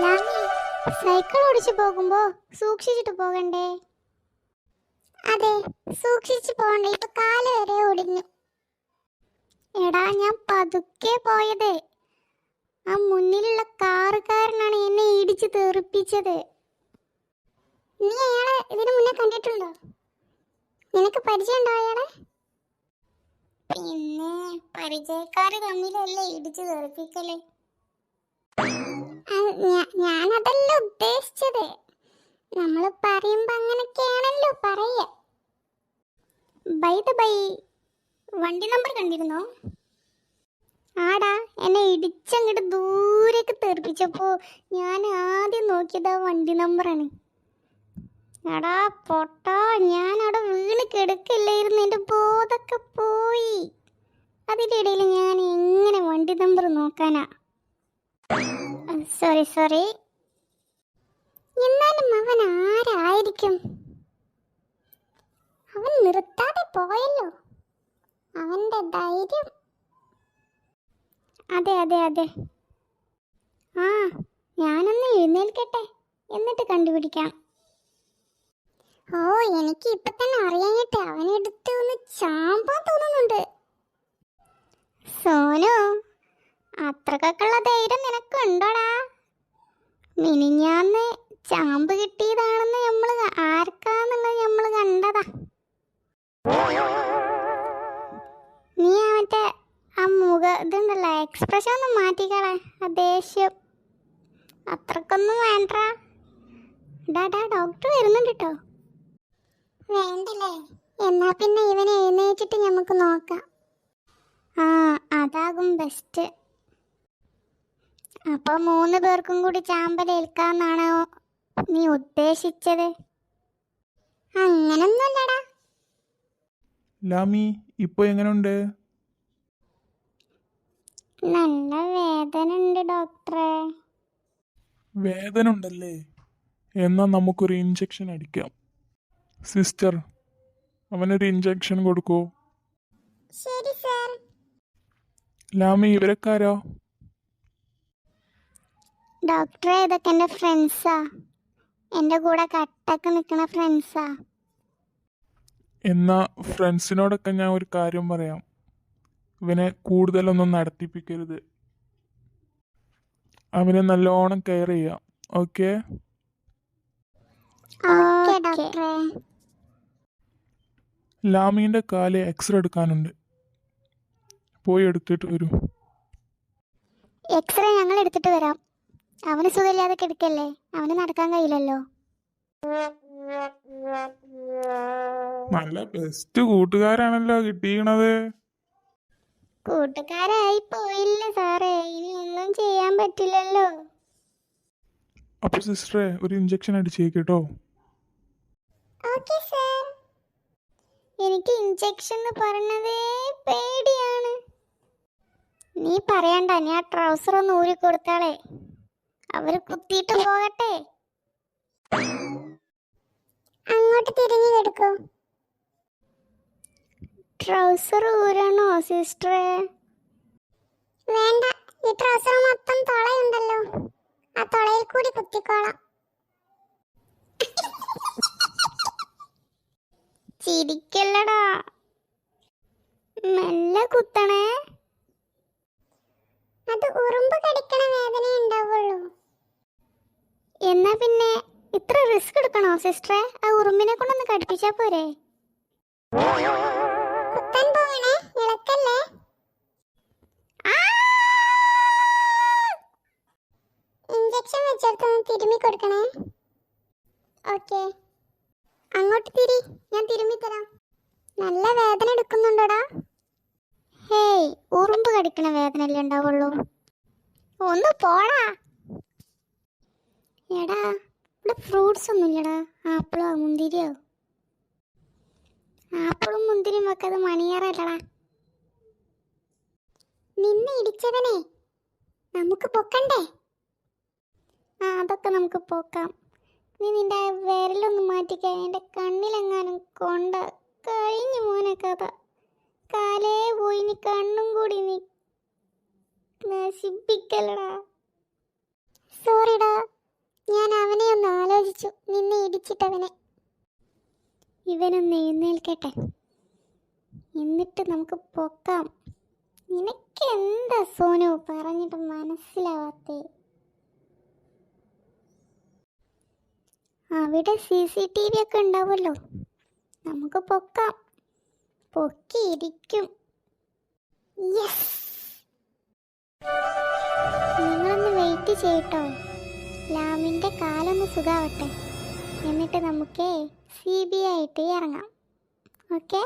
ലാമി, cycle ഓടിച്ചു പോകുമ്പോ സൂക്ഷിച്ചിട്ട് പോകണ്ടേ? അതെ, സൂക്ഷിച്ചു പോകണ്ടേ. ഇപ്പൊ കാല് വരെ ഒടിഞ്ഞു. എടാ, ഞാൻ പതുക്കെ പോയത്. ആ മുന്നിലുള്ള കാറുകാരനാണ് എന്നെ ഇടിച്ച് തെറിപ്പിച്ചത്. നീ അയാളെ ഇതിനു മുന്നേ കണ്ടിട്ടുണ്ടോ? നിനക്ക് പരിചയമുണ്ടോ അയാളെ? പിന്നെ പരിചയക്കാര് തമ്മിലല്ലേ ഇടിച്ച് തെറിപ്പിക്കല്. ഞാനതല്ല ഉദ്ദേശിച്ചത്. നമ്മൾ പറയുമ്പോ അങ്ങനൊക്കെയാണല്ലോ പറയ. ബൈ ദ ബൈ, വണ്ടി നമ്പർ കണ്ടിരുന്നോ? ആടാ, എന്നെ ഇടിച്ചങ്ങോട്ട് ദൂരേക്ക് തെറിപ്പിച്ചപ്പോ ഞാൻ ആദ്യം നോക്കിയത് ആ വണ്ടി നമ്പറാണ്. എടാ പൊട്ടാ, ഞാൻ അവിടെ വീണ് കിടക്കില്ലായിരുന്നു. എൻ്റെ ബോധമൊക്കെ പോയി. അതിൻ്റെ ഇടയിൽ ഞാൻ എങ്ങനെ വണ്ടി നമ്പർ നോക്കാനാ? സോറി. എന്നാലും അവൻ ആരായിരിക്കും? അവൻ നിർത്താതെ പോയല്ലോ. അവന്റെ ധൈര്യം. അതെ. ആ, ഞാനൊന്ന് എഴുന്നേൽക്കട്ടെ, എന്നിട്ട് കണ്ടുപിടിക്കാം. ഓ, എനിക്ക് ഇപ്പൊ തന്നെ അറിയാഞ്ഞിട്ട് അവനെടുത്ത് ഒന്ന് ചാമ്പാൻ തോന്നുന്നുണ്ട്. സോനു, അത്രക്കൊക്കെയുള്ള ധൈര്യം നിനക്കുണ്ടോടാ? മിനിഞ്ഞാന്ന് ചാമ്പ് കിട്ടിയതാണെന്ന് ആർക്കാന്നുള്ളത് നമ്മള് കണ്ടതാ. നീ മറ്റേ ആ ഇതുണ്ടല്ലോ, എക്സ്പ്രഷൻ ഒന്ന് മാറ്റിക്കളെ. ആ ദേഷ്യം അത്രക്കൊന്നും വേണ്ട. ഡോക്ടർ വരുന്നുണ്ട് കേട്ടോ. വേണ്ടല്ലേ? എന്നാ പിന്നെ ഇവനെ എഴുന്നേറ്റിട്ട് നമുക്ക് നോക്കാം. ആ, അതാകും ബെസ്റ്റ്. അപ്പൊ 3 പേർക്കും കൂടി ചാമ്പലേൽക്കാന്നാണോ നീ ഉദ്ദേശിച്ചത്? അങ്ങനൊന്നുമല്ലടാ. ലാമി, ഇപ്പൊ എങ്ങനെയുണ്ട്? നല്ല വേദന ഉണ്ട് ഡോക്ടറെ. വേദന ഉണ്ടല്ലേ? എന്നാ നമുക്കൊരു ഇഞ്ചക്ഷൻ അടിക്കാം. സിസ്റ്റർ, അവനൊരു ഇഞ്ചക്ഷൻ കൊടുക്കൂ. ശരി സർ. ലാമി, ഇവരക്കാരോ? ഡോക്ടറെ, ഇതൊക്കെ എൻ്റെ ഫ്രണ്ട്സാ. എൻ്റെ കൂടെ കട്ടക്ക് നിൽക്കുന്ന ഫ്രണ്ട്സാ. എന്നാ ഫ്രണ്ട്സിനോടൊക്കെ ഞാൻ ഒരു കാര്യം പറയാം. ഇവനെ കൂടുതലൊന്നും നടത്തിപ്പിക്കരുത്. അവനെ നല്ലോണം കെയർ ചെയ്യാം. ഓക്കെ? ലാമീൻ്റെ കാല് എക്സ്റേ എടുക്കാനുണ്ട്. പോയി എടുത്തിട്ട് വരൂ. എക്സ്റേ ഞങ്ങൾ എടുത്തിട്ട് വരാം. അവന് സുഖമില്ലാതെ കിടക്കല്ലേ, അവന് നടക്കാൻ കഴിയില്ലല്ലോ. നല്ല ബെസ്റ്റ് കൂട്ടുകാരാണല്ലോ കിട്ടിയത്. കൂട്ടുകാരായി പോയില്ലേ സാറേ, ഇനി ഒന്നും ചെയ്യാൻ പറ്റില്ലല്ലോ. അപ്പൊ സിസ്റ്ററെ, ഒരു ഇഞ്ചക്ഷൻ അടിച്ചേക്കട്ടോ. Okay sir. എനിക്ക് ഇഞ്ചക്ഷൻ എന്ന് പറഞ്ഞതേ പേടിയാണ്. നീ പറയണ്ട, ഞാൻ ട്രൗസർ ഒന്ന് ഊരി കൊടുത്താളേ. അവര് കുത്തിയിട്ട് പോകട്ടെ. അങ്ങോട്ട് തിരിഞ്ഞു കിടക്കൂ. ട്രൗസർ ഊരണോ സിസ്റ്ററെ? വേണ്ട, ഈ ട്രൗസർ മൊത്തം തുളയുണ്ടല്ലോ, ആ തുളയിൽ കൂടി കുത്തിക്കോളാം. ചിരിക്കല്ലടാ, മെല്ലെ കുത്തണേ. അത് ഉറുമ്പ് കടിക്കണ വേദന ഉണ്ടാവുള്ളൂ. എന്നാ പിന്നെ ഇത്ര റിസ്ക് എടുക്കണോ സിസ്റ്ററെ? ആ ഉറുമ്പിനെ കൊണ്ടൊന്ന് കടിപ്പിച്ചാ പോരെ? കുത്താൻ പോവണേ, ഇളക്കല്ലേ. ഇഞ്ചക്ഷൻ വെച്ചെടുത്തൊന്ന് തിരുമ്മി കൊടുക്കണേ. ഓക്കെ, അങ്ങോട്ട് തിരി, ഞാൻ തിരുമ്മി തരാം. നല്ല വേദന എടുക്കുന്നുണ്ടോടാ? ഹേയ്, ഉറുമ്പ് കടിക്കണ വേദനയല്ലേ ഉണ്ടാവുള്ളൂ. ഒന്ന് പോടാ. എടാ, ഇവിടെ ഫ്രൂട്ട്സ് ഒന്നും ഇല്ലടാ. ആപ്പിളോ മുന്തിരിയോ? ആപ്പിളും മുന്തിരിയും വെക്കത് മണിയാറല്ലടാ. നിന്നെ ഇടിച്ചവനെ നമുക്ക് പൊക്കണ്ടേ? ആ, അതൊക്കെ നമുക്ക് പോക്കാം. നീ നിന്റെ വിരലൊന്ന് മാറ്റിക്ക. എൻ്റെ കണ്ണിലെങ്ങാനും കൊണ്ട കഴിഞ്ഞു മോനെ കഥ. കാലേ പോയി, നീ കണ്ണും കൂടി നീ നശിപ്പിക്കലടാ. സോറിടാ. ഇടിച്ചിട്ടവനെ. ഇവനൊന്ന് എഴുന്നേൽക്കട്ടെ, എന്നിട്ട് നമുക്ക് പൊക്കാം. നിനക്ക് എന്താ സോനു പറഞ്ഞിട്ട് മനസ്സിലാവാത്തേ? അവിടെ CCTV ഒക്കെ ഉണ്ടാവുമല്ലോ, നമുക്ക് പൊക്കാം. പൊക്കിയിരിക്കും. യെസ്, നിങ്ങളൊന്ന് വെയിറ്റ് ചെയ്യട്ടോ. ലാമിൻ്റെ കാലൊന്ന് സുഖാവട്ടെ, എന്നിട്ട് നമുക്ക് CBI ആയിട്ട് ഇറങ്ങാം. ഓക്കെ.